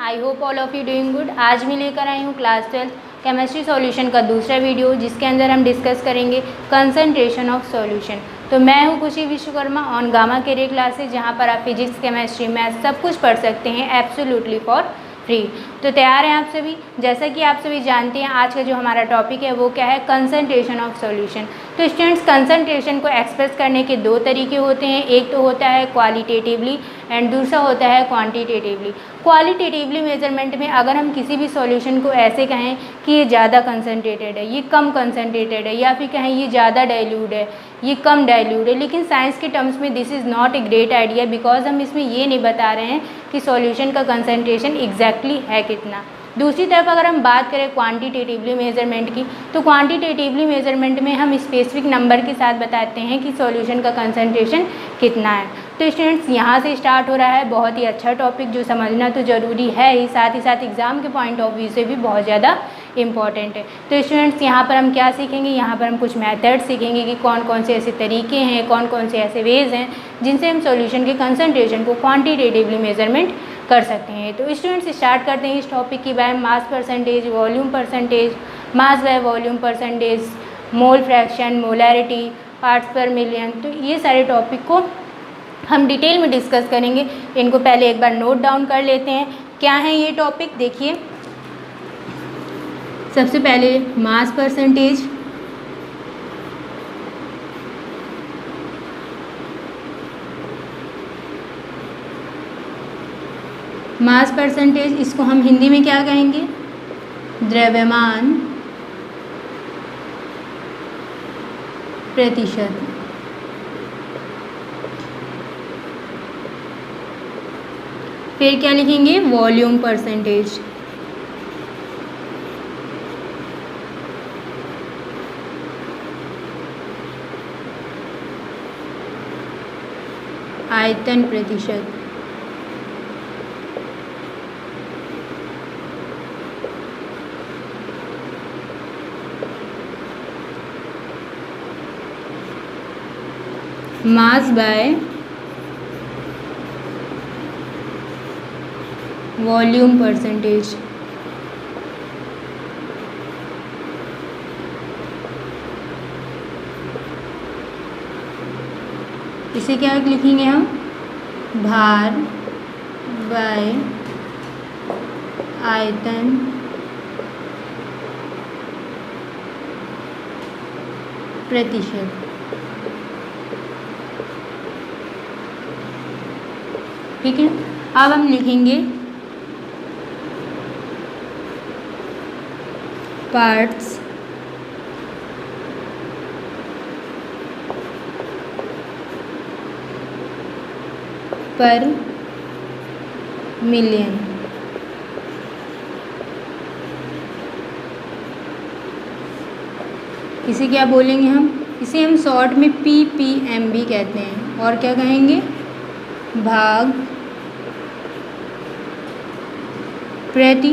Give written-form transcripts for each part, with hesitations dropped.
I hope all of you doing good. आज मैं लेकर आई हूँ क्लास 12 केमिस्ट्री सॉल्यूशन का दूसरा वीडियो, जिसके अंदर हम डिस्कस करेंगे कंसंट्रेशन ऑफ सॉल्यूशन। तो मैं हूँ Khushi Vishwakarma on gamma career classes, जहाँ पर आप फिजिक्स, केमिस्ट्री, मैथ सब कुछ पढ़ सकते हैं एब्सोल्युटली फॉर फ्री। तो तैयार हैं आप सभी? जैसा कि आप सभी जानते हैं, आज का जो हमारा टॉपिक है वो क्या है, कंसंट्रेशन ऑफ सॉल्यूशन। तो स्टूडेंट्स, कंसंट्रेशन को एक्सप्रेस करने के दो तरीके होते हैं। एक तो होता है क्वालिटेटिवली एंड दूसरा होता है क्वांटिटेटिवली। क्वालिटेटिवली मेजरमेंट में अगर हम किसी भी सॉल्यूशन को ऐसे कहें कि ये ज़्यादा कंसनट्रेटेड है, ये कम कंसनट्रेटेड है, या फिर कहें ये ज़्यादा डाइल्यूट है, ये कम डाइल्यूट है, लेकिन साइंस के टर्म्स में this is not a great idea, because हम इसमें ये नहीं बता रहे हैं कि सॉल्यूशन का कंसंट्रेशन एग्जैक्टली है कितना। दूसरी तरफ अगर हम बात करें क्वांटिटेटिवली मेजरमेंट की, तो क्वांटिटेटिवली मेजरमेंट में हम स्पेसिफिक नंबर के साथ बताते हैं कि सॉल्यूशन का कंसंट्रेशन कितना है। तो स्टूडेंट्स, यहाँ से स्टार्ट हो रहा है बहुत ही अच्छा टॉपिक, जो समझना तो ज़रूरी है ही साथ एग्ज़ाम के पॉइंट ऑफ व्यू से भी बहुत ज़्यादा इंपॉर्टेंट है। तो स्टूडेंट्स, यहाँ पर हम क्या सीखेंगे, यहाँ पर हम कुछ मेथड सीखेंगे कि कौन कौन से ऐसे तरीके हैं, कौन कौन से ऐसे वेज हैं जिनसे हम सॉल्यूशन के कंसंट्रेशन को क्वांटिटेटिवली मेजरमेंट कर सकते हैं। तो स्टूडेंट्स, स्टार्ट करते हैं इस टॉपिक की by mass percentage, volume percentage, mass by volume percentage, mole fraction, molarity, parts पर मिलियन। तो ये सारे टॉपिक को हम डिटेल में डिस्कस करेंगे। इनको पहले एक बार नोट डाउन कर लेते हैं, क्या है ये टॉपिक। देखिए, सबसे पहले मास परसेंटेज। मास परसेंटेज, इसको हम हिंदी में क्या कहेंगे, द्रव्यमान प्रतिशत। फिर क्या लिखेंगे, वॉल्यूम परसेंटेज। आयतन प्रतिशत। Mass by volume percentage. इसे क्या लिखेंगे हम, भार बाय आयतन प्रतिशत। ठीक है, अब हम लिखेंगे पार्ट्स पर मिलियन। इसे क्या बोलेंगे हम, इसे हम शॉर्ट में PPM भी कहते हैं, और क्या कहेंगे, भाग प्रति,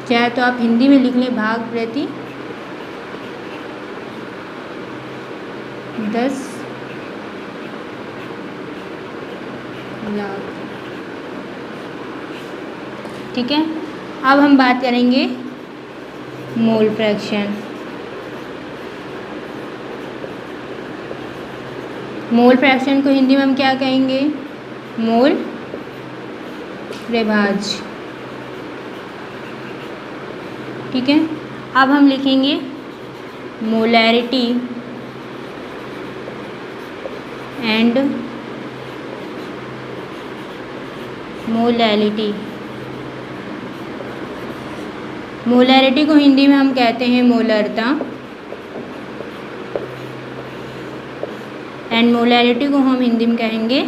चाहे तो आप हिंदी में लिख लें भाग प्रति 10 लाख। ठीक है, अब हम बात करेंगे मोल फ्रैक्शन। मोल फ्रैक्शन को हिंदी में हम क्या कहेंगे, मोल प्रभाज्य। ठीक है, अब हम लिखेंगे मोलैरिटी एंड मोलैलिटी। मोलैरिटी को हिंदी में हम कहते हैं मोलरता, एंड मोलैरिटी को हम हिंदी में कहेंगे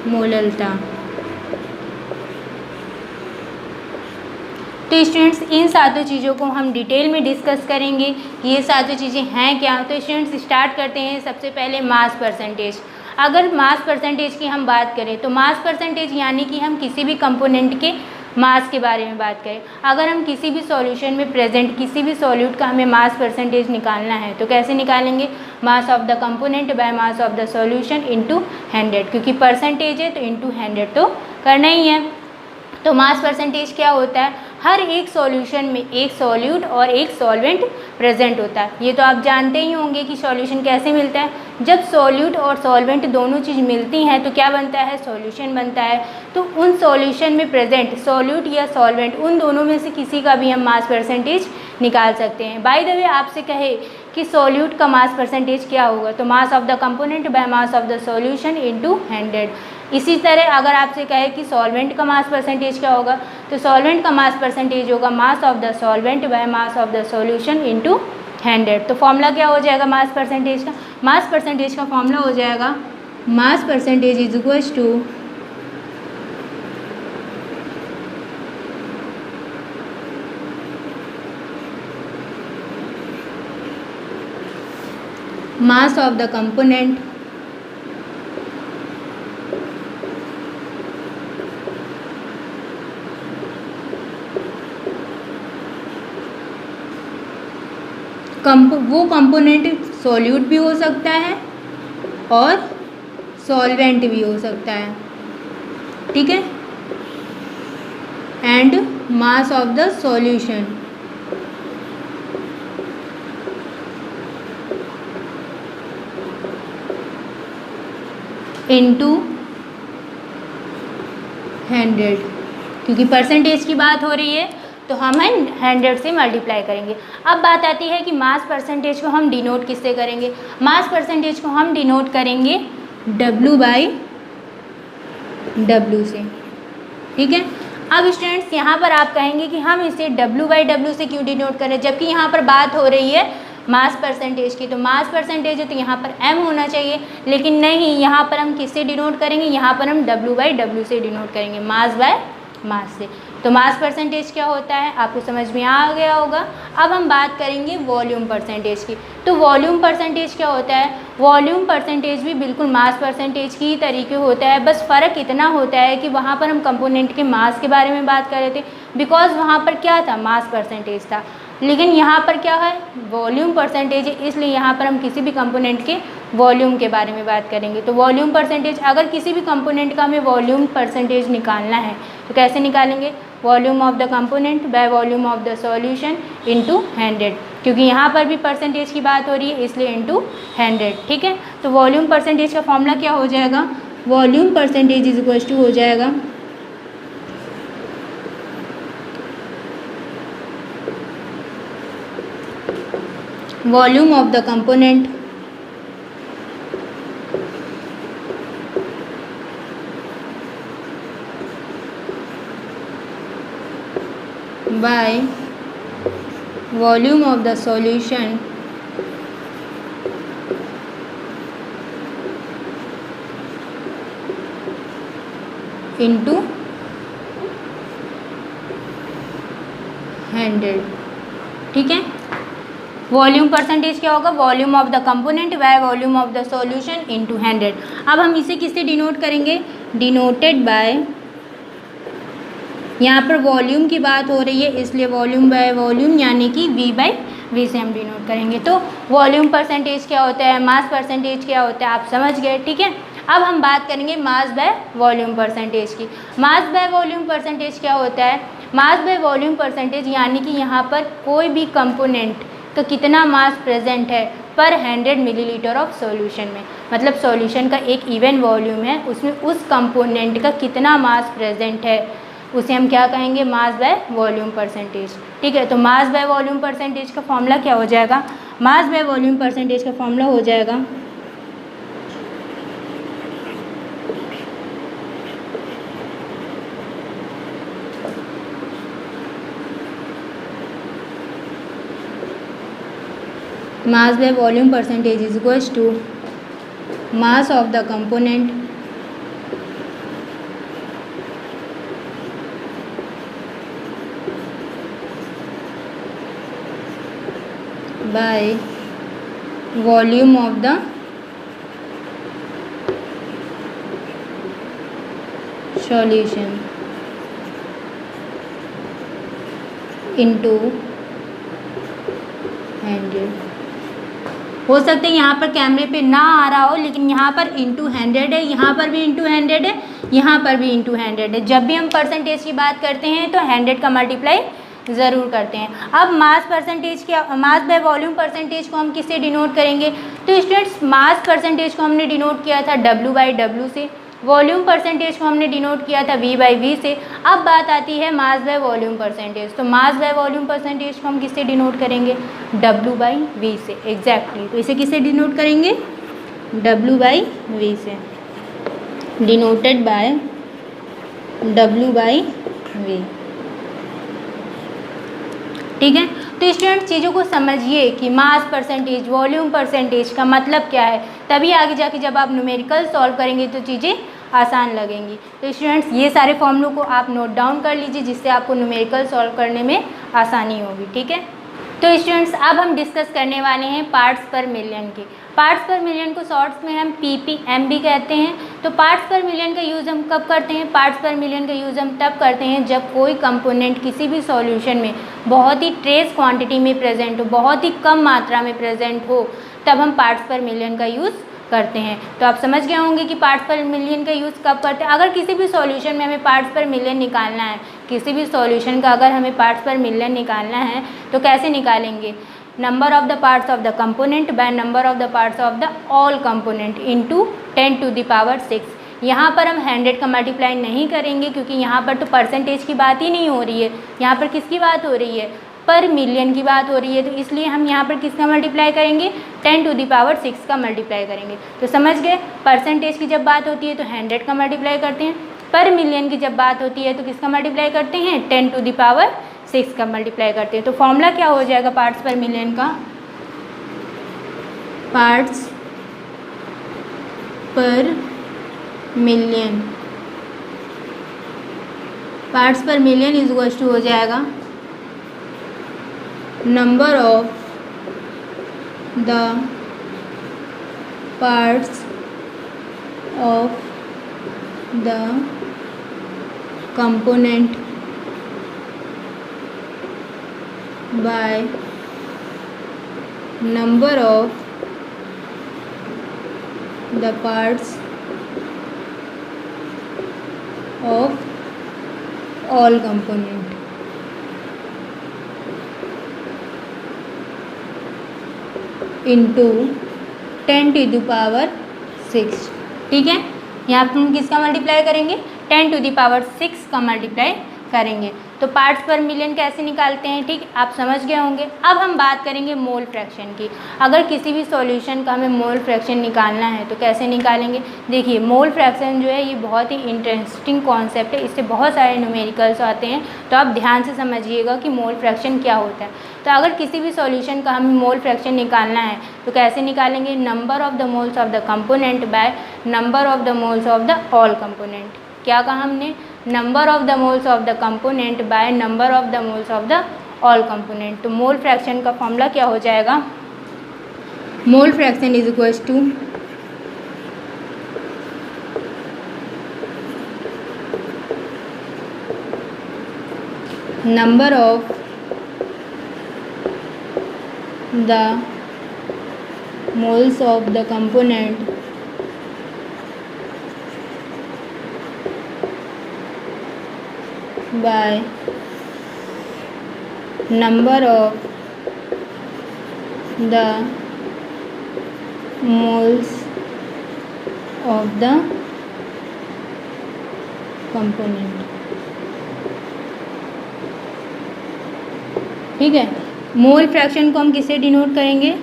मोललता। तो स्टूडेंट्स, इन सातों चीज़ों को हम डिटेल में डिस्कस करेंगे कि ये सातों चीज़ें हैं क्या। तो स्टूडेंट्स, स्टार्ट करते हैं सबसे पहले मास परसेंटेज। अगर मास परसेंटेज की हम बात करें तो मास परसेंटेज यानी कि हम किसी भी कंपोनेंट के मास के बारे में बात करें, अगर हम किसी भी सॉल्यूशन में प्रेजेंट किसी भी सॉल्यूट का हमें मास परसेंटेज निकालना है तो कैसे निकालेंगे, mass of the component by mass of the solution into 100, क्योंकि परसेंटेज है तो इनटू 100 तो करना ही है। तो मास परसेंटेज क्या होता है, हर एक सॉल्यूशन में एक सॉल्यूट और एक सॉल्वेंट प्रेजेंट होता है। ये तो आप जानते ही होंगे कि सॉल्यूशन कैसे मिलता है, जब सॉल्यूट और सॉल्वेंट दोनों चीज़ मिलती हैं तो क्या बनता है, सॉल्यूशन बनता है। तो उन सॉल्यूशन में प्रेजेंट सॉल्यूट या सॉल्वेंट उन दोनों में से किसी का भी हम मास परसेंटेज निकाल सकते हैं। बाय द वे आपसे कहे कि सॉल्यूट का मास परसेंटेज क्या होगा, तो mass of the component by mass of the solution into 100। इसी तरह अगर आपसे कहे कि सॉल्वेंट का मास परसेंटेज क्या होगा, तो सॉल्वेंट का मास परसेंटेज होगा mass of the solvent by mass of the solution into 100। तो फॉर्मूला क्या हो जाएगा मास परसेंटेज का, मास परसेंटेज का फॉर्मूला हो जाएगा mass percentage is equals to mass of the component वो कंपोनेंट सॉल्यूट भी हो सकता है और सॉल्वेंट भी हो सकता है, ठीक है, and mass of the solution into 100, क्योंकि परसेंटेज की बात हो रही है तो हम 100 से मल्टीप्लाई करेंगे। अब बात आती है कि मास परसेंटेज को हम डिनोट किससे करेंगे, मास परसेंटेज को हम डिनोट करेंगे W बाई W से, ठीक है। अब स्टूडेंट्स यहाँ पर आप कहेंगे कि हम इसे W बाई W से क्यों डिनोट करें, जबकि यहाँ पर बात हो रही है मास परसेंटेज की। तो मास परसेंटेज है तो यहाँ पर m होना चाहिए, लेकिन नहीं, यहाँ पर हम किससे डिनोट करेंगे, यहाँ पर हम W बाई W से डिनोट करेंगे, मास बाय मास से। तो मास परसेंटेज क्या होता है आपको समझ में आ गया होगा। अब हम बात करेंगे वॉल्यूम परसेंटेज की। तो वॉल्यूम परसेंटेज क्या होता है, वॉल्यूम परसेंटेज भी बिल्कुल मास परसेंटेज की ही तरीके होता है, बस फ़र्क इतना होता है कि वहाँ पर हम कंपोनेंट के मास के बारे में बात कर रहे थे, बिकॉज वहाँ पर क्या था, मास परसेंटेज था, लेकिन यहाँ पर क्या है, वॉल्यूम परसेंटेज है, इसलिए यहाँ पर हम किसी भी कंपोनेंट के वॉल्यूम के बारे में बात करेंगे। तो वॉल्यूम परसेंटेज, अगर किसी भी कंपोनेंट का हमें वॉल्यूम परसेंटेज निकालना है तो कैसे निकालेंगे, volume of the component bye volume of the solution into 100, क्योंकि यहाँ पर भी परसेंटेज की बात हो रही है इसलिए इनटू 100, ठीक है। तो वॉल्यूम परसेंटेज का फॉर्मूला क्या हो जाएगा, volume percentage is equal to हो जाएगा volume of the component by volume of the solution into 100, ठीक है। वॉल्यूम परसेंटेज क्या होगा, volume of the component bye volume of the solution into 100। अब हम इसे किससे डिनोट करेंगे, डिनोटेड बाय, यहाँ पर वॉल्यूम की बात हो रही है इसलिए वॉल्यूम बाय वॉल्यूम यानी कि V बाई V से हम डिनोट करेंगे। तो वॉल्यूम परसेंटेज क्या होता है, मास परसेंटेज क्या होता है, आप समझ गए, ठीक है। अब हम बात करेंगे मास बाय वॉल्यूम परसेंटेज की। मास बाय वॉल्यूम परसेंटेज क्या होता है, मास बाय वॉल्यूम परसेंटेज यानी कि यहाँ पर कोई भी कंपोनेंट का कितना मास प्रेजेंट है पर 100 मिलीलीटर ऑफ सॉल्यूशन में, मतलब सॉल्यूशन का एक इवन वॉल्यूम है, उसमें उस कंपोनेंट का कितना मास प्रेजेंट है उसे हम क्या कहेंगे, मास बाय वॉल्यूम परसेंटेज, ठीक है। तो मास बाय वॉल्यूम परसेंटेज का फॉर्मूला क्या हो जाएगा, मास बाय वॉल्यूम परसेंटेज का फॉर्मूला हो जाएगा mass by volume percentage is equals to mass of the component by volume of the solution, into 100। हो सकता है यहाँ पर कैमरे पे ना आ रहा हो, लेकिन यहाँ पर इंटू 100 है, यहाँ पर भी इंटू 100 है, यहाँ पर भी इंटू 100 है। जब भी हम परसेंटेज की बात करते हैं तो 100 का मल्टीप्लाई ज़रूर करते हैं। अब मास परसेंटेज क्या, मास बाय वॉल्यूम परसेंटेज को हम किससे डिनोट करेंगे? तो स्टूडेंट्स मास परसेंटेज को हमने डिनोट किया था W/W से, वॉल्यूम परसेंटेज को हमने डिनोट किया था V/V से। अब बात आती है मास बाय वॉल्यूम परसेंटेज, तो मास बाय वॉल्यूम परसेंटेज को हम किससे डिनोट करेंगे? W/V से। एग्जैक्टली, तो इसे किससे डिनोट करेंगे? W/V से, डिनोटेड बाय W/V। ठीक है, तो स्टूडेंट चीज़ों को समझिए कि मास परसेंटेज, वॉल्यूम परसेंटेज का मतलब क्या है, तभी आगे जाके जब आप न्यूमेरिकल सॉल्व करेंगे तो चीज़ें आसान लगेंगी। तो स्टूडेंट्स ये सारे फॉर्मूलों को आप नोट डाउन कर लीजिए, जिससे आपको न्यूमेरिकल सॉल्व करने में आसानी होगी। ठीक है, तो स्टूडेंट्स अब हम डिस्कस करने वाले हैं पार्ट्स पर मिलियन की। पार्ट्स पर मिलियन को शॉर्ट्स में हम PPM भी कहते हैं। तो पार्ट्स पर मिलियन का यूज़ हम कब करते हैं? पार्ट्स पर मिलियन का यूज़ हम तब करते हैं जब कोई कंपोनेंट किसी भी सॉल्यूशन में बहुत ही ट्रेस क्वांटिटी में प्रेजेंट हो, बहुत ही कम मात्रा में प्रेजेंट हो, तब हम पार्ट्स पर मिलियन का यूज़ करते हैं। तो आप समझ गए होंगे कि पार्ट्स पर मिलियन का यूज़ कब करते हैं। अगर किसी भी सॉल्यूशन में हमें पार्ट्स पर मिलियन निकालना है, किसी भी सॉल्यूशन का अगर हमें पार्ट्स पर मिलियन निकालना है तो कैसे निकालेंगे? Number of the parts of the component by number of the parts of the all component into 10⁶। यहाँ पर हम 100 का मल्टीप्लाई नहीं करेंगे, क्योंकि यहाँ पर तो परसेंटेज की बात ही नहीं हो रही है, यहाँ पर किसकी बात हो रही है? पर मिलियन की बात हो रही है। तो इसलिए हम यहाँ पर किसका मल्टीप्लाई करेंगे? 10⁶ का मल्टीप्लाई करेंगे। तो समझ गए, परसेंटेज की जब बात होती है तो 100 का मल्टीप्लाई करते हैं, पर मिलियन की जब बात होती है तो किसका मल्टीप्लाई करते हैं? 10⁶ का मल्टीप्लाई करते हैं। तो फॉर्मूला क्या हो जाएगा पार्ट्स पर मिलियन का? पार्ट्स पर मिलियन, पार्ट्स पर मिलियन इज इक्वल टू हो जाएगा number of the parts of the component by number of the parts of all component. Into 10⁶। ठीक है, यहाँ पर हम किसका मल्टीप्लाई करेंगे? 10⁶ का मल्टीप्लाई करेंगे। तो पार्ट्स पर मिलियन कैसे निकालते हैं, ठीक, आप समझ गए होंगे। अब हम बात करेंगे मोल फ्रैक्शन की। अगर किसी भी सॉल्यूशन का हमें मोल फ्रैक्शन निकालना है तो कैसे निकालेंगे? देखिए, मोल फ्रैक्शन जो है ये बहुत ही इंटरेस्टिंग कॉन्सेप्ट है, इससे बहुत सारे न्यूमेरिकल्स आते हैं, तो आप ध्यान से समझिएगा कि मोल फ्रैक्शन क्या होता है। तो अगर किसी भी सॉल्यूशन का हमें मोल फ्रैक्शन निकालना है तो कैसे निकालेंगे? Number of the moles of the component by number of the moles of the all component. क्या कहा हमने? Number of the moles of the component by number of the moles of the all component. तो mole fraction का formula क्या हो जाएगा? Mole fraction is equal to number of the moles of the component by number of the moles of the component। ठीक है, mole fraction को हम किससे डिनोट करेंगे?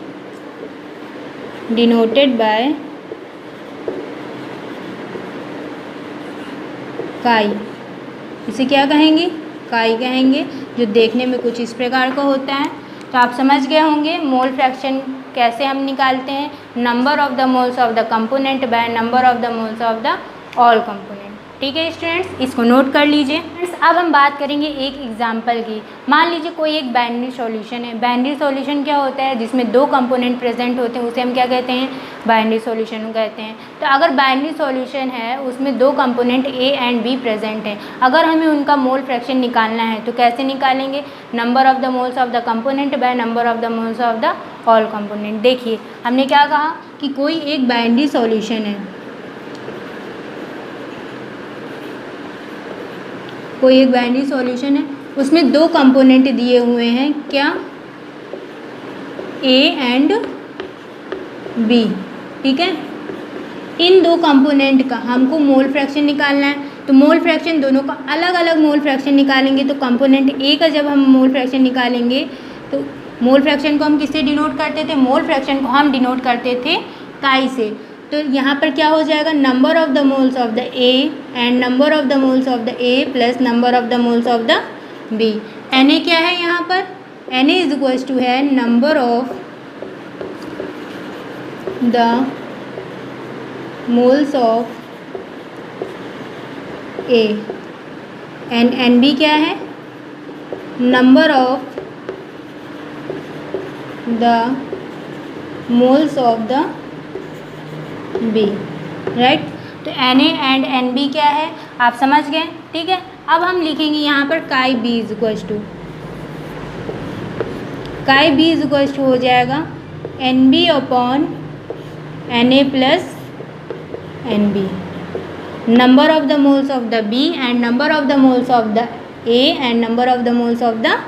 डिनोटेड बाय काई। इसे क्या कहेंगे? काई कहेंगे, जो देखने में कुछ इस प्रकार का होता है। तो आप समझ गए होंगे मोल फ्रैक्शन कैसे हम निकालते हैं? Number of the moles of the component by number of the moles of the all component. ठीक है स्टूडेंट्स, इसको नोट कर लीजिए। अब हम बात करेंगे एक एग्जांपल की। मान लीजिए कोई एक बाइनरी सॉल्यूशन है। बाइनरी सॉल्यूशन क्या होता है? जिसमें दो कंपोनेंट प्रेजेंट होते हैं उसे हम क्या कहते हैं? बाइनरी सॉल्यूशन कहते हैं। तो अगर बाइनरी सॉल्यूशन है उसमें दो component A and be present हैं, अगर हमें उनका मोल फ्रैक्शन निकालना है तो कैसे निकालेंगे? Number of the moles of the component by number of the moles of the all component. देखिए हमने क्या कहा कि कोई एक बाइनरी सॉल्यूशन है, कोई एक बाइनरी सॉल्यूशन है, उसमें दो कंपोनेंट दिए हुए हैं, क्या? A and B. ठीक है, इन दो कंपोनेंट का हमको मोल फ्रैक्शन निकालना है। तो मोल फ्रैक्शन दोनों का अलग अलग मोल फ्रैक्शन निकालेंगे। तो कंपोनेंट ए का जब हम मोल फ्रैक्शन निकालेंगे तो मोल फ्रैक्शन को हम किससे डिनोट करते थे? मोल फ्रैक्शन को हम डिनोट करते थे काई से। तो यहाँ पर क्या हो जाएगा? Number of the moles of the A and number of the moles of the A plus number of the moles of the B. N A क्या है यहाँ पर? N A is equals to है number of the moles of A and N B क्या है? Number of the moles of the B. Right, तो N A and N B क्या है आप समझ गए। ठीक है, अब हम लिखेंगे यहाँ पर chi B is equals to, chi B is equals to हो जाएगा N B upon N A plus N B, number of the moles of the B and number of the moles of the A and number of the moles of the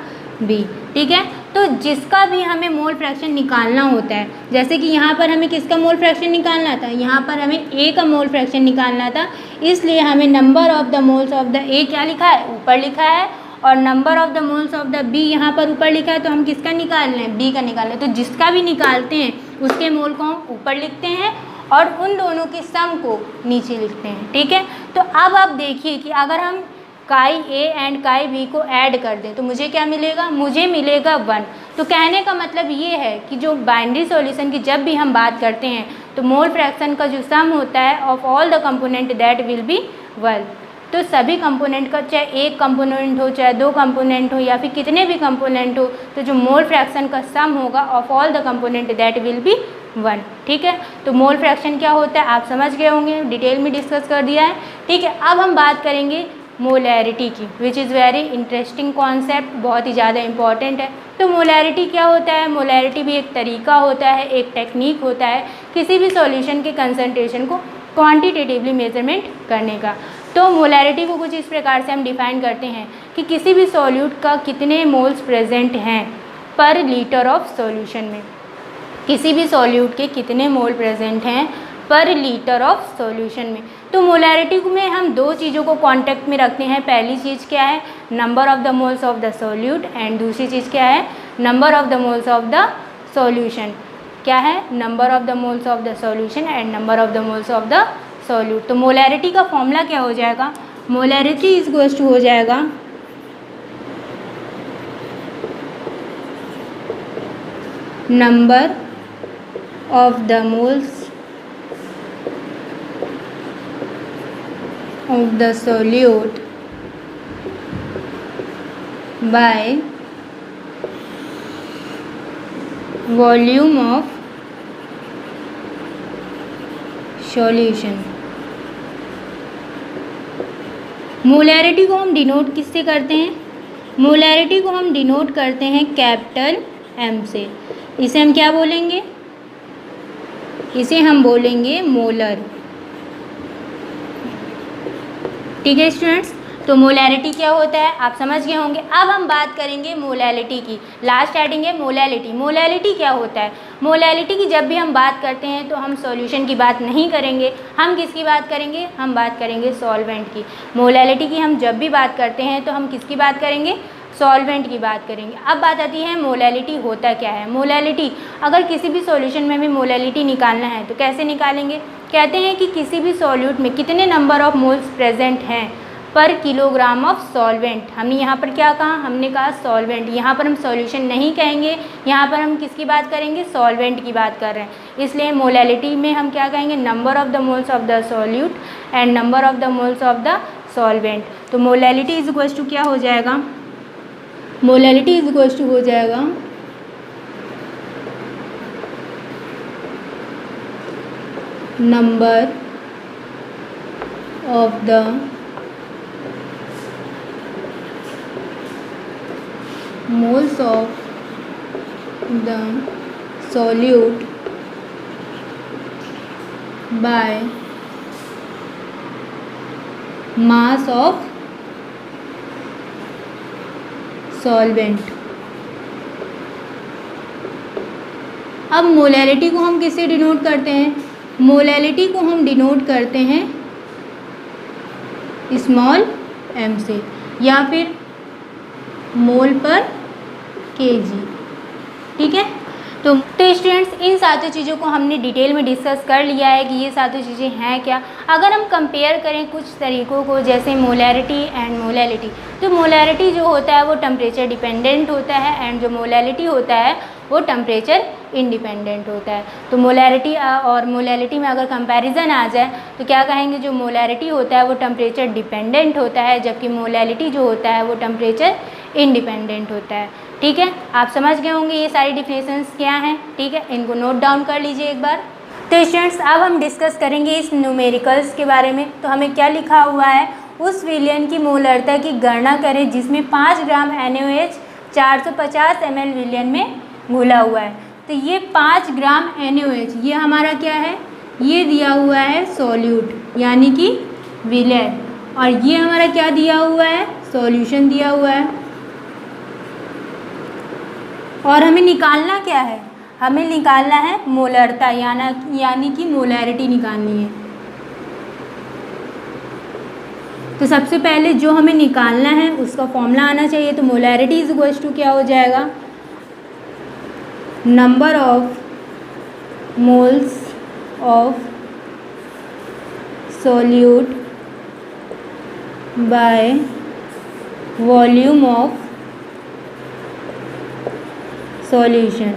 B. ठीक है, तो जिसका भी हमें mole fraction निकालना होता है, जैसे कि यहाँ पर हमें किसका मोल फ्रैक्शन निकालना था? यहाँ पर हमें ए का मोल फ्रैक्शन निकालना था, इसलिए हमें number of the moles of the A क्या लिखा है? ऊपर लिखा है, और number of the moles of the B यहाँ पर ऊपर लिखा है। तो हम किसका निकाल रहे हैं? बी का निकाल रहे हैं। तो जिसका भी निकालते हैं उसके मोल को हम ऊपर लिखते हैं और उन दोनों के सम को नीचे लिखते हैं। ठीक है, तो अब आप देखिए कि अगर हम काई ए एंड काई बी को ऐड कर दें तो मुझे क्या मिलेगा? मुझे मिलेगा 1। तो कहने का मतलब ये है कि जो बाइनरी सॉल्यूशन की जब भी हम बात करते हैं तो मोल फ्रैक्शन का जो सम होता है of all the component that will be 1। तो सभी कंपोनेंट का, चाहे एक कंपोनेंट हो, चाहे दो कंपोनेंट हो, या फिर कितने भी कंपोनेंट हो, तो जो मोल फ्रैक्शन का सम होगा of all the component that will be 1। ठीक है, तो मोल फ्रैक्शन क्या होता है आप समझ गए होंगे, डिटेल में डिस्कस कर दिया है। ठीक है, अब हम बात करेंगे मोलैरिटी की, which is very interesting concept, बहुत ही ज़्यादा इंपॉर्टेंट है। तो मोलैरिटी क्या होता है? मोलैरिटी भी एक तरीका होता है, एक टेक्निक होता है किसी भी सॉल्यूशन के कंसंट्रेशन को क्वांटिटेटिवली मेजरमेंट करने का। तो मोलैरिटी को कुछ इस प्रकार से हम डिफाइन करते हैं कि किसी भी सॉल्यूट का कितने मोल्स प्रेजेंट हैं पर लीटर ऑफ सॉल्यूशन में, किसी भी सॉल्यूट के कितने मोल प्रेजेंट हैं पर लीटर ऑफ सॉल्यूशन में। तो मोलैरिटी में हम दो चीज़ों को कांटेक्ट में रखते हैं। पहली चीज़ क्या है? Number of the moles of the solute, and दूसरी चीज़ क्या है? Number of the moles of the solution. क्या है? Number of the moles of the solution and number of the moles of the solute. तो मोलैरिटी का formula क्या हो जाएगा? मोलैरिटी इज इक्वल्स टू हो जाएगा number of the moles of the solute by volume of solution। Molarity को हम denote किससे करते हैं? मोलैरिटी को हम डिनोट करते हैं कैपिटल एम से। इसे हम क्या बोलेंगे? इसे हम बोलेंगे मोलर। ठीक है स्टूडेंट्स, तो मोलैरिटी क्या होता है आप समझ गए होंगे। अब हम बात करेंगे मोलैलिटी की। लास्ट हेडिंग है मोलैलिटी। मोलैलिटी क्या होता है? मोलैलिटी की जब भी हम बात करते हैं तो हम सॉल्यूशन की बात नहीं करेंगे, हम किसकी बात करेंगे? हम बात करेंगे सॉल्वेंट की। मोलैलिटी की हम जब भी बात करते हैं तो हम किसकी बात करेंगे? सॉल्वेंट की बात करेंगे। अब बात आती है मोलैलिटी होता क्या है। मोलैलिटी, अगर किसी भी सॉल्यूशन में हमें मोलैलिटी निकालना है तो कैसे निकालेंगे? कहते हैं कि किसी भी सॉल्यूट में कितने नंबर ऑफ मोल्स प्रेजेंट हैं पर किलोग्राम ऑफ सॉल्वेंट। हमने यहाँ पर क्या कहा? हमने कहा सॉल्वेंट। यहाँ पर हम सॉल्यूशन नहीं कहेंगे, यहाँ पर हम किसकी बात करेंगे? सॉल्वेंट की बात कर रहे हैं। इसलिए मोलैलिटी में हम क्या कहेंगे, number of the moles of the solute and number of the moles of the solvent. तो मोलैलिटी इज इक्वल टू क्या हो जाएगा, मोलैलिटी इज इक्वल टू हो जाएगा number of the moles of the solute by mass of solvent। अब molality को हम किससे डिनोट करते हैं, मोलैलिटी को हम डिनोट करते हैं स्मॉल m से या फिर मोल पर kg। ठीक है, तो स्टूडेंट्स इन सातों चीज़ों को हमने डिटेल में डिस्कस कर लिया है कि ये सातों चीज़ें हैं क्या। अगर हम कंपेयर करें कुछ तरीक़ों को, जैसे मोलैरिटी एंड मोलैलिटी, तो मोलैरिटी जो होता है वो टेम्परेचर डिपेंडेंट होता है एंड जो मोलैलिटी होता है वो टेम्परेचर इंडिपेंडेंट होता है। तो मोलैरिटी और मोलैलिटी में अगर कंपैरिजन आ जाए तो क्या कहेंगे, जो मोलैरिटी होता है वो टेम्परेचर डिपेंडेंट होता है, जबकि मोलैलिटी जो होता है वो टेम्परेचर इंडिपेंडेंट होता है। ठीक है, आप समझ गए होंगे ये सारी डिफिनेशंस क्या हैं। ठीक है, इनको नोट डाउन कर लीजिए एक बार। तो स्टूडेंट्स अब हम डिस्कस करेंगे इस न्यूमेरिकल्स के बारे में। तो हमें क्या लिखा हुआ है, उस विलयन की मोलरता की गणना करें जिसमें 5 ग्राम NaOH 450 ml विलयन में घुला हुआ है। तो ये 5 ग्राम NaOH ये हमारा क्या है, ये दिया हुआ है सॉल्यूट यानी कि विलय, और ये हमारा क्या दिया हुआ है, सॉल्यूशन दिया हुआ है। और हमें निकालना क्या है, हमें निकालना है मोलरता यानी कि मोलैरिटी निकालनी है। तो सबसे पहले जो हमें निकालना है उसका फॉर्मूला आना चाहिए। तो मोलैरिटी इज इक्वल टू क्या हो जाएगा, number of moles of solute by volume of solution.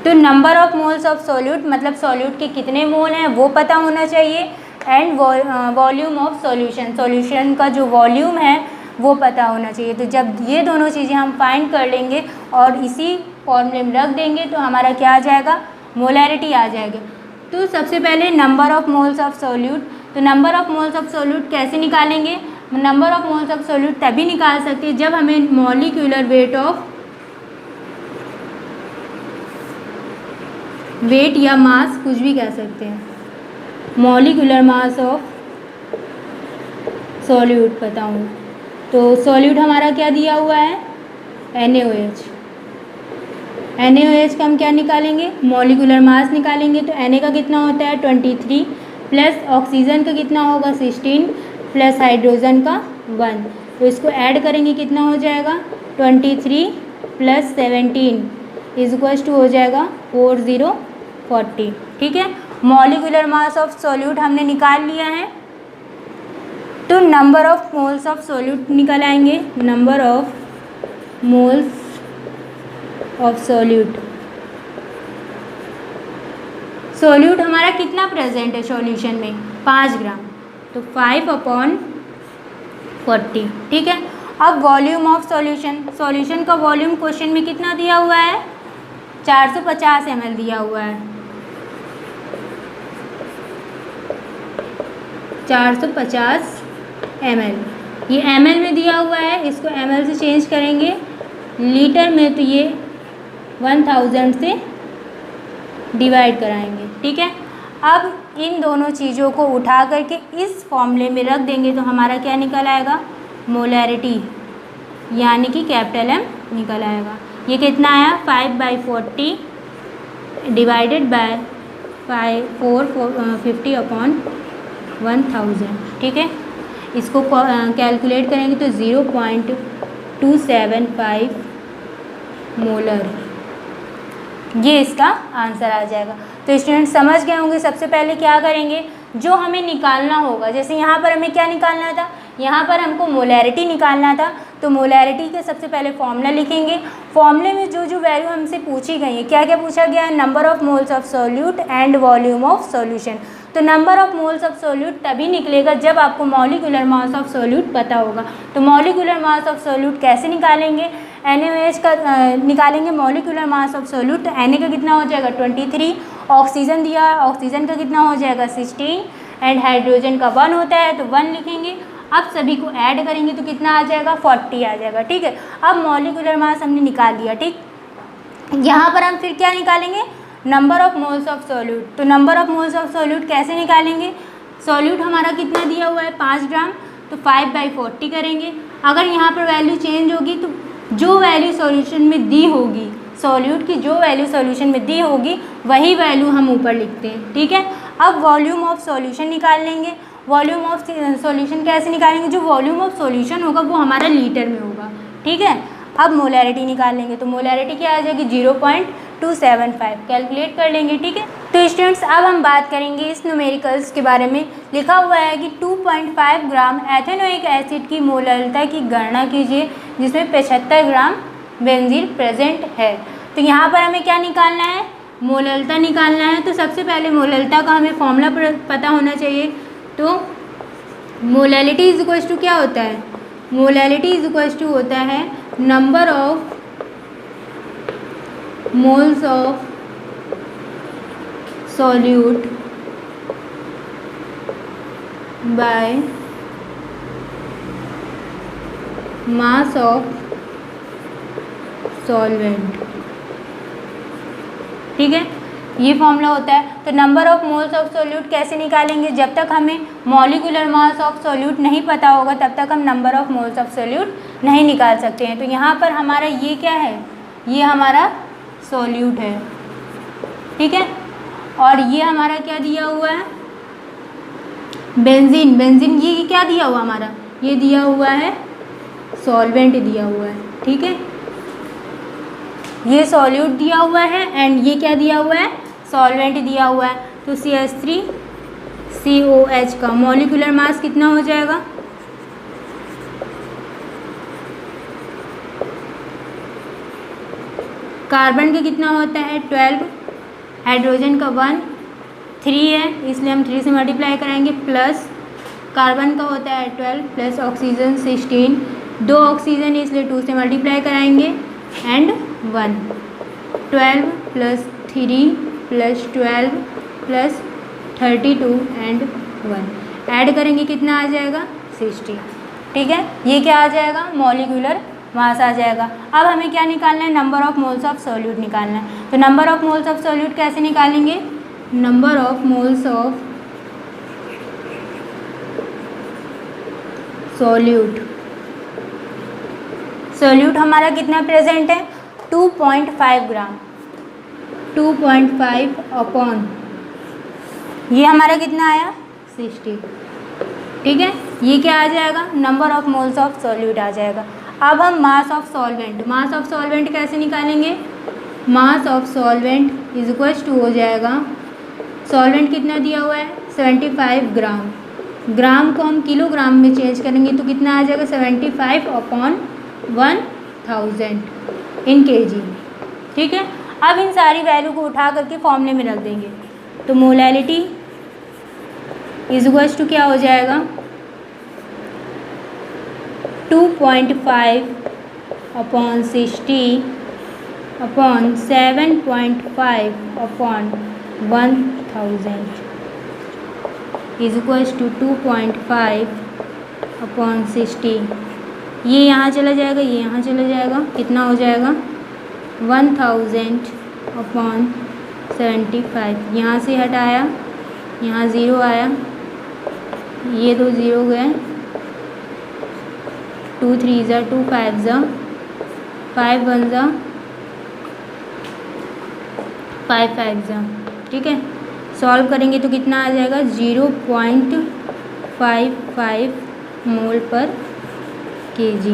तो number of moles of solute मतलब सॉल्यूट के कितने मोल हैं वो पता होना चाहिए, and volume of solution, solution का जो वॉल्यूम है वो पता होना चाहिए। तो जब ये दोनों चीज़ें हम फाइंड कर लेंगे और इसी फॉर्मूले में रख देंगे तो हमारा क्या आ जाएगा, मोलैरिटी आ जाएगा। तो सबसे पहले number of moles of solute, तो number of moles of solute कैसे निकालेंगे, number of moles of solute तभी निकाल सकते हैं जब हमें मॉलिक्यूलर वेट या मास कुछ भी कह सकते हैं, मॉलिक्यूलर मास ऑफ सॉल्यूट पता हो। तो सॉल्यूट हमारा क्या दिया हुआ है, NaOH। NaOH का हम क्या निकालेंगे, मॉलिक्यूलर मास निकालेंगे। तो Na का कितना होता है 23 प्लस ऑक्सीजन का कितना होगा 16 प्लस हाइड्रोजन का 1। तो इसको ऐड करेंगे कितना हो जाएगा 23 प्लस 17 इज इक्वल्स टू हो जाएगा 40। ठीक है, मॉलिक्यूलर मास ऑफ सॉल्यूट हमने निकाल लिया है। तो number of moles of solute निकल आएंगे, number of moles of solute. Solute हमारा कितना प्रेजेंट है सॉल्यूशन में 5 ग्राम, तो 5/40। ठीक है, अब वॉल्यूम ऑफ सॉल्यूशन, सॉल्यूशन का वॉल्यूम क्वेश्चन में कितना दिया हुआ है 450 ml दिया हुआ है, 450 ml। ये ml में दिया हुआ है, इसको ml से चेंज करेंगे लीटर में, तो ये 1000 से डिवाइड कराएंगे। ठीक है, अब इन दोनों चीज़ों को उठा करके इस फॉर्मूले में रख देंगे तो हमारा क्या निकल आएगा, मोलैरिटी यानी कि कैपिटल M निकल आएगा। ये कितना आया 5/40 डिवाइडेड बाय 450/1000। ठीक है, इसको कैलकुलेट करेंगे तो 0.275 मोलर, ये इसका आंसर आ जाएगा। तो स्टूडेंट समझ गए होंगे। सबसे पहले क्या करेंगे, जो हमें निकालना होगा, जैसे यहाँ पर हमें क्या निकालना था, यहाँ पर हमको मोलैरिटी निकालना था, तो मोलैरिटी के सबसे पहले फॉर्मूला लिखेंगे। फॉर्मूले में जो जो वैल्यू हमसे पूछी गई है, क्या क्या पूछा गया है, number of moles of solute and volume of solution. तो number of moles of solute तभी निकलेगा जब आपको मॉलिक्यूलर मास ऑफ सॉल्यूट पता होगा। तो मॉलिक्यूलर मास ऑफ सॉल्यूट कैसे निकालेंगे, NaOH का निकालेंगे मॉलिक्यूलर मास ऑफ सॉल्यूट। तो Na का कितना हो जाएगा 23, ऑक्सीजन दिया है, ऑक्सीजन का कितना हो जाएगा 16 एंड हाइड्रोजन का 1 होता है तो 1 लिखेंगे। अब सभी को ऐड करेंगे तो कितना आ जाएगा 40 आ जाएगा, ठीक है। अब मॉलिक्यूलर मास हमने निकाल दिया, ठीक। यहाँ पर हम फिर क्या निकालेंगे, number of moles of solute. तो number of moles of solute कैसे निकालेंगे, सॉल्यूट हमारा कितना दिया हुआ है 5 ग्राम, तो 5/40 करेंगे। अगर यहाँ पर वैल्यू चेंज होगी तो जो वैल्यू सॉल्यूशन में दी होगी, सॉल्यूट की जो वैल्यू सॉल्यूशन में दी होगी वही वैल्यू हम ऊपर लिखते हैं, ठीक है। अब वॉल्यूम ऑफ सॉल्यूशन निकाल लेंगे। वॉल्यूम ऑफ सॉल्यूशन कैसे निकालेंगे, जो वॉल्यूम ऑफ सॉल्यूशन होगा वो हमारा लीटर में होगा, ठीक है। अब मोलैरिटी निकाल लेंगे, तो मोलैरिटी क्या आ जाएगी 0.275, कैलकुलेट कर लेंगे, ठीक है। तो स्टूडेंट्स अब हम बात करेंगे इस न्यूमेरिकल्स के बारे में। लिखा हुआ है कि 2.5 ग्राम एथेनोइक एसिड की मोलरता की गणना कीजिए जिसमें 75 ग्राम बेंजीन प्रेजेंट है। तो यहाँ पर हमें क्या निकालना है, मोलरता निकालना है। तो सबसे पहले मोलरता का हमें फॉर्मूला पता होना चाहिए। तो मोलैलिटी इज इक्वल टू क्या होता है, मोलैलिटी इज इक्वल टू होता है number of moles of solute by mass of solvent, ठीक है, ये फॉर्मूला होता है। तो number of moles of solute कैसे निकालेंगे, जब तक हमें मॉलिक्यूलर मास ऑफ सॉल्यूट नहीं पता होगा तब तक हम number of moles of solute नहीं निकाल सकते हैं। तो यहाँ पर हमारा ये क्या है, ये हमारा सॉल्यूट है, ठीक है। और ये हमारा क्या दिया हुआ है, बेंजीन। बेंजीन ये क्या दिया हुआ हमारा, ये दिया हुआ है सॉल्वेंट दिया हुआ है, ठीक है। ये सॉल्यूट दिया हुआ है एंड ये क्या दिया हुआ है, सॉल्वेंट दिया हुआ है। तो CH3COH का मॉलिक्यूलर मास कितना हो जाएगा, कार्बन का कितना होता है 12, हाइड्रोजन का 1, 3 है इसलिए हम 3 से मल्टीप्लाई कराएंगे, प्लस कार्बन का होता है 12 प्लस ऑक्सीजन 16, 2 ऑक्सीजन इसलिए 2 से मल्टीप्लाई कराएंगे and 1, 12 plus 3 plus 12 plus 32 and 1 add करेंगे कितना आ जाएगा 60, ठीक है। ये क्या आ जाएगा, मॉलिक्यूलर मास आ जाएगा। अब हमें क्या निकालना है, number of moles of solute निकालना है। तो number of moles of solute कैसे निकालेंगे, number of moles of solute, solute हमारा कितना प्रेजेंट है 2.5 ग्राम, 2.5 अपॉन ये हमारा कितना आया 60, ठीक है। ये क्या आ जाएगा, number of moles of solute आ जाएगा। अब हम mass of solvent, mass of solvent कैसे निकालेंगे, mass of solvent is equal to हो जाएगा, सॉल्वेंट कितना दिया हुआ है 75 ग्राम, ग्राम को हम किलोग्राम में चेंज करेंगे तो कितना आ जाएगा 75 अपॉन 1000 इन kg, ठीक है। अब इन सारी वैल्यू को उठा करके फॉर्मूले में रख देंगे। तो मोलैलिटी इज इक्वल टू क्या हो जाएगा 2.5 upon 60 upon 7.5 upon 1000 is equal to 2.5 upon 60, ये यहाँ चला जाएगा, ये यहाँ चला जाएगा, कितना हो जाएगा 1000 अपॉन 75, यहाँ से हटाया, यहाँ 0 आया, ये 2 0 गए, 2 3 ज़ा 2 5 ज़ा 5 1 ज़ा 5 5 ज़ा, ठीक है। सॉल्व करेंगे तो कितना आ जाएगा 0.55 मोल पर kg,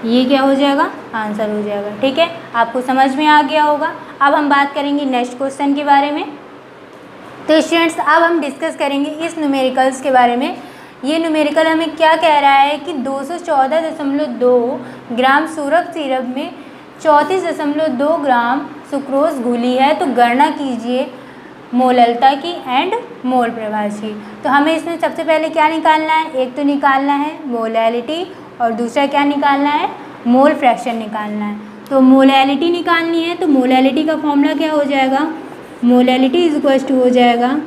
ये क्या हो जाएगा आंसर हो जाएगा, ठीक है। आपको समझ में आ गया होगा। अब हम बात करेंगे नेक्स्ट क्वेश्चन के बारे में। तो स्टूडेंट्स अब हम डिस्कस करेंगे इस न्यूमेरिकल्स के बारे में। ये न्यूमेरिकल हमें क्या कह रहा है कि 214.2 ग्राम सूरक सिरप में 34.2 ग्राम सुक्रोज घुली है। तो गणना कीजिए मोललता की एंड मोल प्रभाज की। तो हमें इसमें सबसे पहले क्या निकालना है, एक तो निकालना है मोलैलिटी और दूसरा क्या निकालना है, मोल फ्रैक्शन निकालना है। तो मोलैलिटी निकालनी है, तो मोलैलिटी का फॉर्मूला क्या हो जाएगा, मोलैलिटी इज इक्वल टू हो जाएगा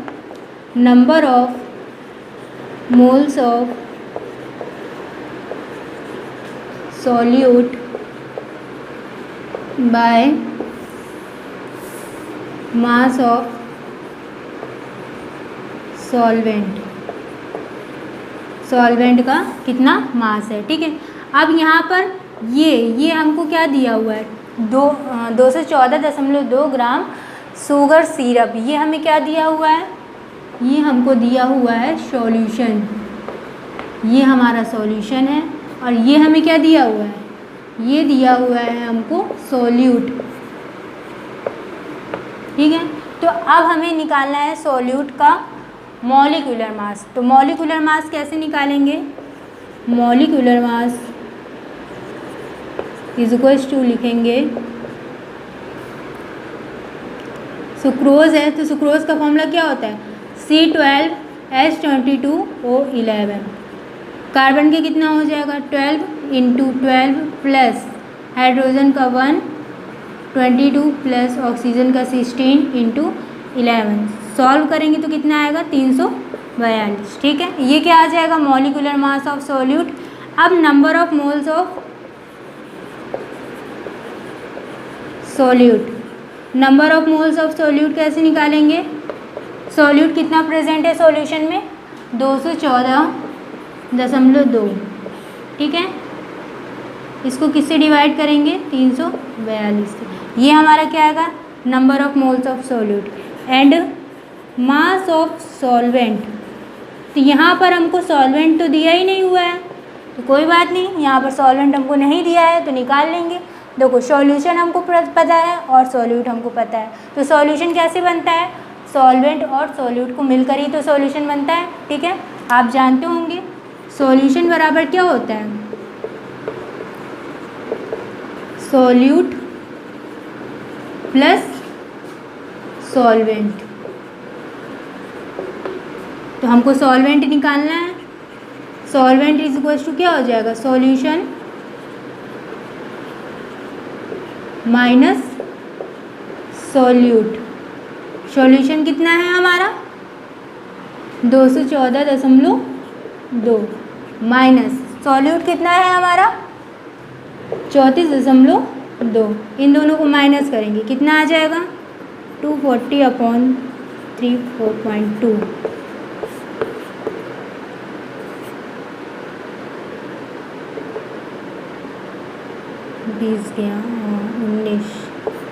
number of moles of solute by mass of solvent का कितना मास है। ठीक है, अब यहाँ पर ये हमको क्या दिया हुआ है, 214.2 ग्राम शुगर सिरप, ये हमें क्या दिया हुआ है, ये हमको दिया हुआ है सॉल्यूशन, ये हमारा सॉल्यूशन है। और ये हमें क्या दिया हुआ है, ये दिया हुआ है हमको सॉल्यूट। ठीक है, तो अब हमें निकालना है सॉल्यूट का मॉलिक्यूलर मास। तो मॉलिक्यूलर मास कैसे निकालेंगे, molecular mass is equal to लिखेंगे, सुक्रोज है तो सुक्रोज का फॉर्मूला क्या होता है, C12H22O11। कार्बन के कितना हो जाएगा 12 × 12 प्लस हाइड्रोजन का 1 22 प्लस ऑक्सीजन का 16 × 11। सॉल्व करेंगे तो कितना आएगा 342। ठीक है, ये क्या आ जाएगा मॉलिक्यूलर मास ऑफ सॉल्यूट। अब number of moles of solute, number of moles of solute कैसे निकालेंगे, सॉल्यूट कितना प्रेजेंट है सॉल्यूशन में 214.2। ठीक है, इसको किससे डिवाइड करेंगे 342 से। ये हमारा क्या आएगा number of moles of solute and mass of solvent. तो यहाँ पर हमको सॉल्वेंट तो दिया ही नहीं हुआ है, तो कोई बात नहीं, यहाँ पर सॉल्वेंट हमको नहीं दिया है तो निकाल लेंगे। देखो सॉल्यूशन हमको पता है और सॉल्यूट हमको पता है, तो सॉल्यूशन कैसे बनता है, सॉल्वेंट और सॉल्यूट को मिलकर ही तो सॉल्यूशन बनता है। ठीक है, आप जानते होंगे सॉल्यूशन बराबर क्या होता है, सॉल्यूट प्लस सॉल्वेंट। तो हमको सॉल्वेंट निकालना है, सॉल्वेंट इज इक्वल टू क्या हो जाएगा, सॉल्यूशन माइनस सॉल्यूट। सॉल्यूशन कितना है हमारा 214.2 माइनस सॉल्यूट कितना है हमारा 34.2। इन दोनों को माइनस करेंगे कितना आ जाएगा 240/3 4.2। बीस गया 19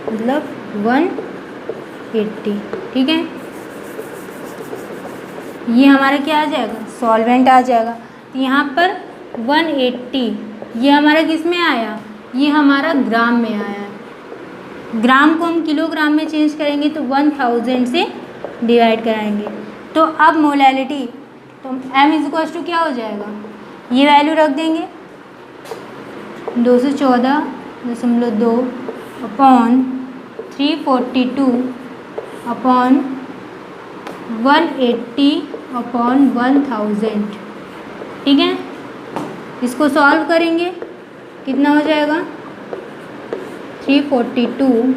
मतलब 180। ठीक है, ये हमारा क्या आ जाएगा सॉल्वेंट आ जाएगा। तो यहाँ पर 180 ये हमारा किस में आया, ये हमारा ग्राम में आया है। ग्राम को हम किलोग्राम में चेंज करेंगे तो 1000 से डिवाइड कराएंगे। तो अब मोलैलिटी तो m इज इक्वल टू क्या हो जाएगा, ये वैल्यू रख देंगे 214.2 अपॉन 342/180/1000। ठीक है, इसको सॉल्व करेंगे कितना हो जाएगा 342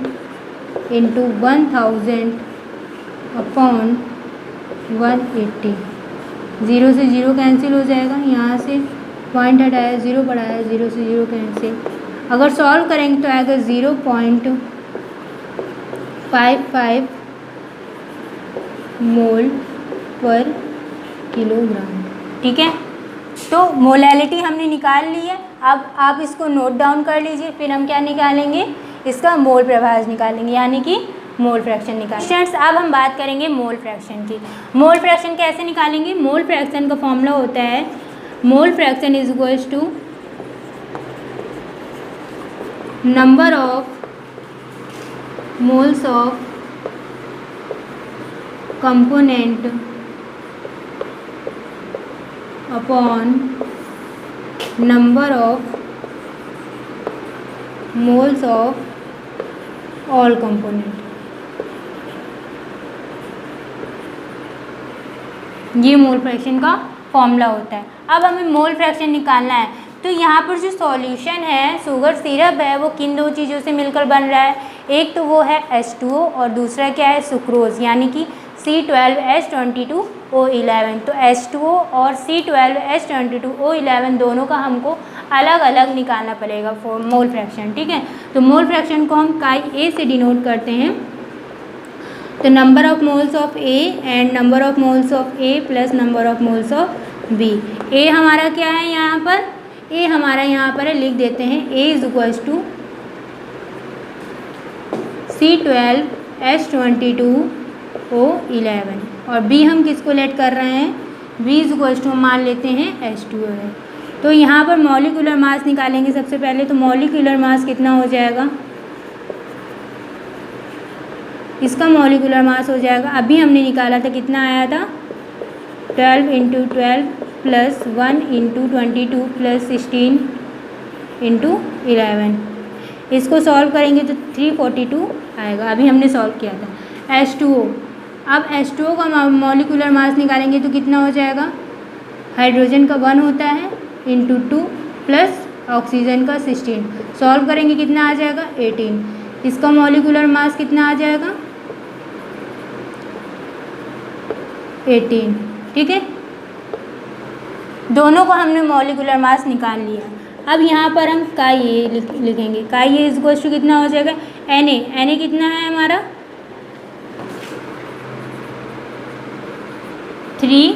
× 1000/180। 0 से 0 कैंसिल हो जाएगा, यहाँ से पॉइंट हटाया 0 बढ़ाया 0 से 0 कैंसिल। अगर सॉल्व करेंगे तो आएगा 0.55 मोल पर किलोग्राम। ठीक है, तो मोलैलिटी हमने निकाल ली है। अब आप इसको नोट डाउन कर लीजिए, फिर हम क्या निकालेंगे, इसका मोल प्रभाज निकालेंगे, यानी कि मोल फ्रैक्शन निकालेंगे। स्टूडेंट्स अब हम बात करेंगे मोल फ्रैक्शन की। मोल फ्रैक्शन कैसे निकालेंगे, मोल फ्रैक्शन का फॉर्मूला होता है mole fraction is equals to number of moles of component upon number of moles of all component. ये मोल फ्रैक्शन का फॉर्मूला होता है। अब हमें मोल फ्रैक्शन निकालना है, तो यहाँ पर जो सॉल्यूशन है, शुगर सिरप है, वो किन दो चीज़ों से मिलकर बन रहा है। एक तो वो है H2O और दूसरा क्या है, सुक्रोज, यानी कि C12H22O11। तो H2O और C12H22O11 दोनों का हमको अलग अलग निकालना पड़ेगा फॉर मोल फ्रैक्शन, ठीक है। तो मोल फ्रैक्शन को हम काई ए से डिनोट करते हैं। तो number of moles of A and number of moles of A plus number of moles of B. A हमारा क्या है यहाँ पर, ए हमारा यहाँ पर है, लिख देते हैं ए इज इक्वल्स टू C12H22O11 और बी हम किसको लेट कर रहे हैं, बी इज इक्वल्स टू मान लेते हैं H2O है। तो यहाँ पर मॉलिक्यूलर मास निकालेंगे सबसे पहले। तो मॉलिक्यूलर मास कितना हो जाएगा, इसका मॉलिक्यूलर मास हो जाएगा, अभी हमने निकाला था कितना आया था, 12 × 12 प्लस 1 × 22 प्लस 16 × 11। इसको सॉल्व करेंगे तो 342 आएगा, अभी हमने सॉल्व किया था। H2O, अब H2O का मॉलिक्यूलर मास निकालेंगे तो कितना हो जाएगा, हाइड्रोजन का 1 होता है × 2 प्लस ऑक्सीजन का 16, सॉल्व करेंगे कितना आ जाएगा 18। इसका मॉलिक्यूलर मास कितना आ जाएगा 18, ठीक है। दोनों को हमने मॉलिक्यूलर मास निकाल लिया। अब यहाँ पर हम काई ए लिखेंगे। काई ए इज इक्वल टू कितना हो जाएगा, Na कितना है हमारा 3।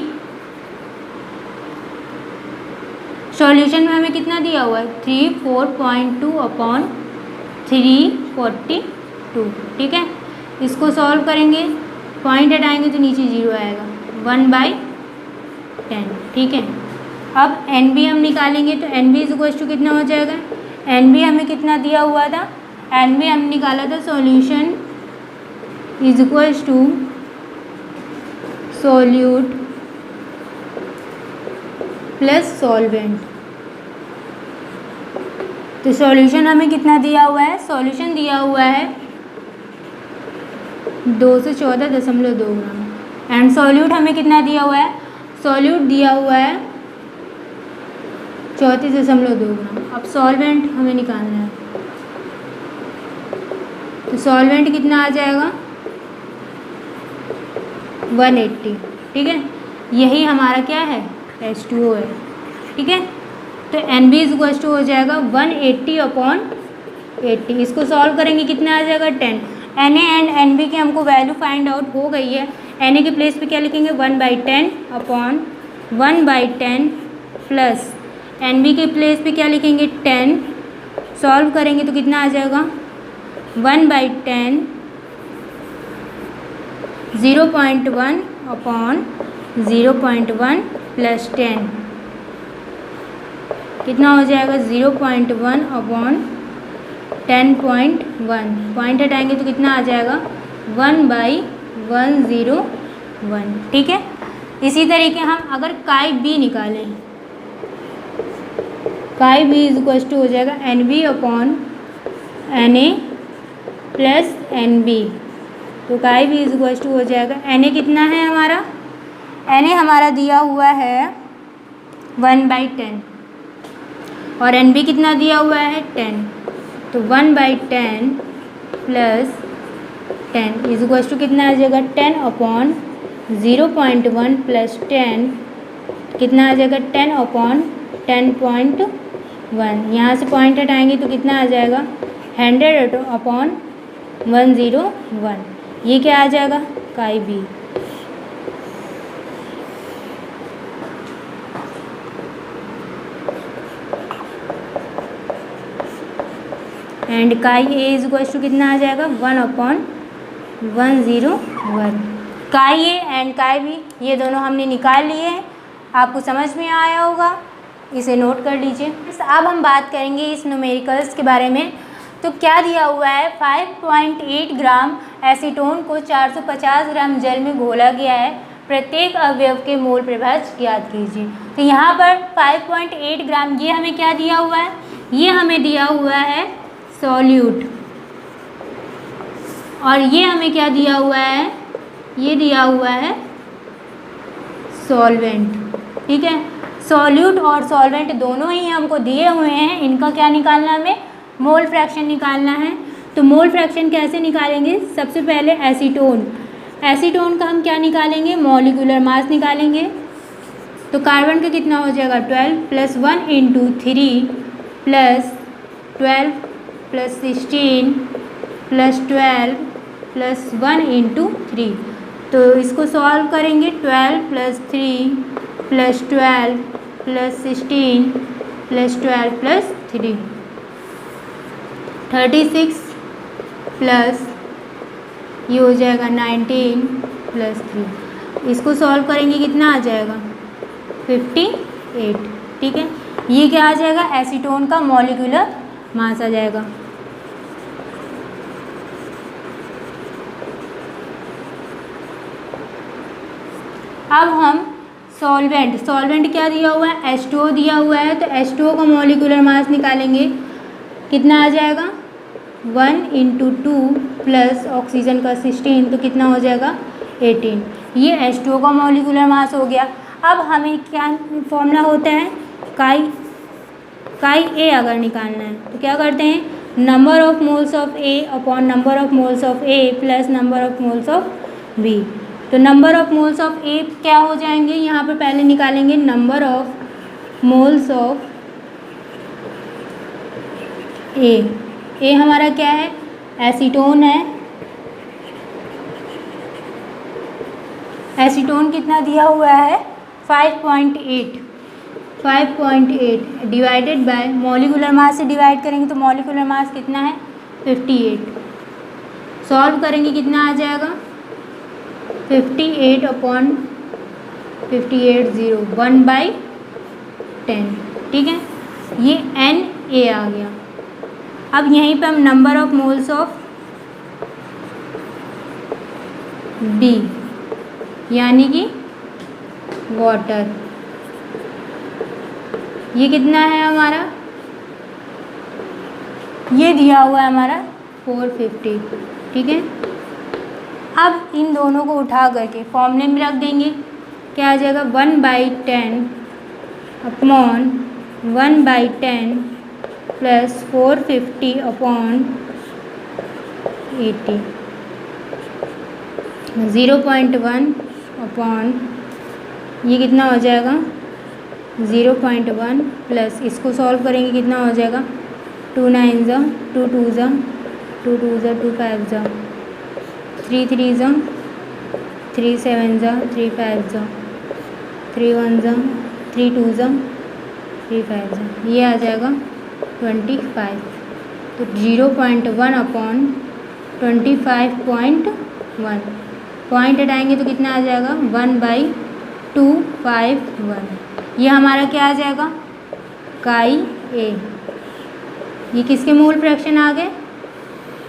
सॉल्यूशन में हमें कितना दिया हुआ है 304.2/342, ठीक है। इसको सॉल्व करेंगे, पॉइंट हटाएंगे तो नीचे 0 आएगा, 1/10, ठीक है। अब NB हम निकालेंगे तो NB इज इक्वल टू कितना हो जाएगा, NB हमें कितना दिया हुआ था, NB हम निकाला था solution is equal to solute plus solvent. तो सॉल्यूशन हमें कितना दिया हुआ है, सॉल्यूशन दिया हुआ है 214.2 ग्राम एंड सॉल्यूट हमें कितना दिया हुआ है, सॉल्यूट दिया हुआ है 34.2 ग्राम। अब सॉल्वेंट हमें निकालना है, तो सॉल्वेंट कितना आ जाएगा 180, ठीक है। यही हमारा क्या है H2O है, ठीक है। तो NB इज इक्वल टू हो जाएगा 180/80। इसको सॉल्व करेंगे कितना आ जाएगा 10। Na एंड NB की हमको वैल्यू फाइंड आउट हो गई है। Na के प्लेस पे क्या लिखेंगे 1/10/1/10 प्लस NB के प्लेस पे क्या लिखेंगे 10। सॉल्व करेंगे तो कितना आ जाएगा 1/10 0.1/0.1 प्लस 10 कितना हो जाएगा 0.1/10.1। पॉइंट हटाएंगे तो कितना आ जाएगा 1/101, ठीक है। इसी तरीके हम अगर काई बी निकालें, काई बी इज इक्वल टू हो जाएगा NB/Na प्लस NB। तो काई बी इज इक्वल टू हो जाएगा Na कितना है हमारा, Na हमारा दिया हुआ है 1/10 और NB कितना दिया हुआ है 10। तो 1/10 प्लस 10 इज इक्वल टू कितना आ जाएगा 10/0.1 प्लस 10 कितना आ जाएगा 10/10.1। यहाँ से पॉइंट हटाएंगे तो कितना आ जाएगा 100/101। ये क्या आ जाएगा काई बी। एंड काई ए इज इक्वल टू कितना आ जाएगा 1/101। काई ए एंड काई बी ये दोनों हमने निकाल लिए हैं, आपको समझ में आया होगा, इसे नोट कर लीजिए। अब हम बात करेंगे इस न्यूमेरिकल्स के बारे में। तो क्या दिया हुआ है 5.8 ग्राम एसीटोन को 450 ग्राम जल में घोला गया है प्रत्येक अवयव के मोल प्रभाज्य ज्ञात कीजिए। तो यहाँ पर 5.8 ग्राम ये हमें क्या दिया हुआ है, ये हमें दिया हुआ है सॉल्यूट, और ये हमें क्या दिया हुआ है, ये दिया हुआ है सॉल्वेंट। ठीक है, सॉल्यूट और सॉल्वेंट दोनों ही हमको दिए हुए हैं, इनका क्या निकालना है, हमें मोल फ्रैक्शन निकालना है। तो मोल फ्रैक्शन कैसे निकालेंगे, सबसे पहले एसीटोन, एसीटोन का हम क्या निकालेंगे, मॉलिक्यूलर मास निकालेंगे। तो कार्बन का कितना हो जाएगा 12 + 1 × 3 + 12 + 16 + 12 + 1 × 3। तो इसको सॉल्व करेंगे, 12 + 3 + 12 + 16 + 12 + 3 36 प्लस ये हो जाएगा 19 + 3। इसको सॉल्व करेंगे कितना आ जाएगा 58। ठीक है, ये क्या आ जाएगा, एसीटोन का मॉलिक्यूलर मास आ जाएगा। अब हम सॉल्वेंट, सॉल्वेंट क्या दिया हुआ है, H2O दिया हुआ है, तो H2O का मॉलिक्यूलर मास निकालेंगे, कितना आ जाएगा 1 × 2 प्लस ऑक्सीजन का 16, तो कितना हो जाएगा 18। ये H2O का मॉलिक्यूलर मास हो गया। अब हमें क्या फॉर्मूला होता है, काई ए अगर निकालना है तो क्या करते हैं, number of moles of A upon number of moles of A plus number of moles of B. तो number of moles of A क्या हो जाएंगे, यहाँ पर पहले निकालेंगे number of moles of A हमारा क्या है, एसीटोन है, एसीटोन कितना दिया हुआ है 5.8 डिवाइडेड बाय मॉलिक्यूलर मास से डिवाइड करेंगे तो मॉलिक्यूलर मास कितना है 58। सॉल्व करेंगे कितना आ जाएगा 58 अपॉन 58 0 1/10। ठीक है, ये Na आ गया। अब यहीं पे हम number of moles of B यानी कि वाटर, ये कितना है हमारा, ये दिया हुआ है हमारा 450। ठीक है, अब इन दोनों को उठा करके फॉर्मूले में रख देंगे, क्या आ जाएगा 1/10 अपॉन 1/10 प्लस 450 अपॉन 80, 0.1 अपॉन ये कितना हो जाएगा 0.1 प्लस इसको सॉल्व करेंगे कितना हो जाएगा 2 9 ज़ा 2 2 ज़ा 2 2 ज़ा 2 5 ज़ा 3 3 ज़ा 3 7 ज़ा 3 5 ज़ा 3 1 ज़ा 3 2 ज़ा 3 5 ज़ा, ये आ जाएगा 25। तो 0.1 अपॉन 25.1 पॉइंट हटाएंगे तो कितना आ जाएगा 1/251। ये हमारा क्या आ जाएगा काई ए। ये किसके मोल फ्रैक्शन आ गए,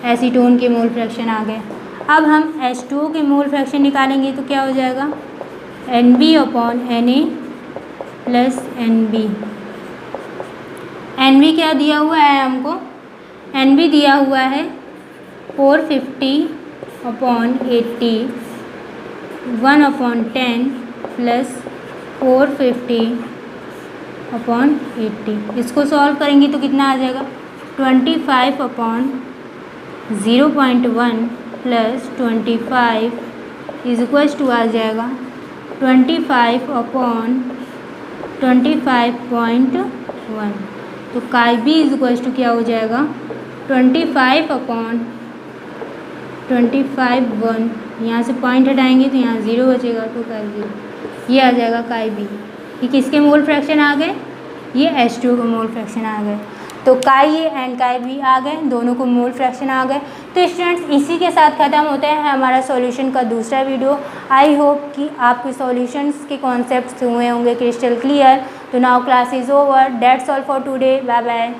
एसीटोन के मोल फ्रैक्शन आ गए। अब हम H2O के मोल फ्रैक्शन निकालेंगे तो क्या हो जाएगा NB upon Na plus NB। NB क्या दिया हुआ है हमको, NB दिया हुआ है 450 अपॉन 80 1/10 प्लस 450 अपॉन 80। इसको सॉल्व करेंगे तो कितना आ जाएगा 25 upon 0.1 plus 25 is equals to आ जाएगा 25 अपॉन 25.1। तो काई बी इज इक्वल्स टू क्या हो जाएगा 25 अपॉन 25/1, यहाँ से पॉइंट हटाएंगे तो यहाँ 0 बचेगा, 250, ये आ जाएगा काई बी। ये किसके मोल फ्रैक्शन आ गए, ये H2O के मोल फ्रैक्शन आ गए। तो काई ए एंड काई बी आ गए, दोनों को मोल फ्रैक्शन आ गए। तो स्टूडेंट्स इसी के साथ ख़त्म होता है हमारा सॉल्यूशन का दूसरा वीडियो। आई होप कि आपके सॉल्यूशंस के कॉन्सेप्ट्स हुए होंगे क्रिस्टल क्लियर। तो now class is over, that's all for today, bye bye.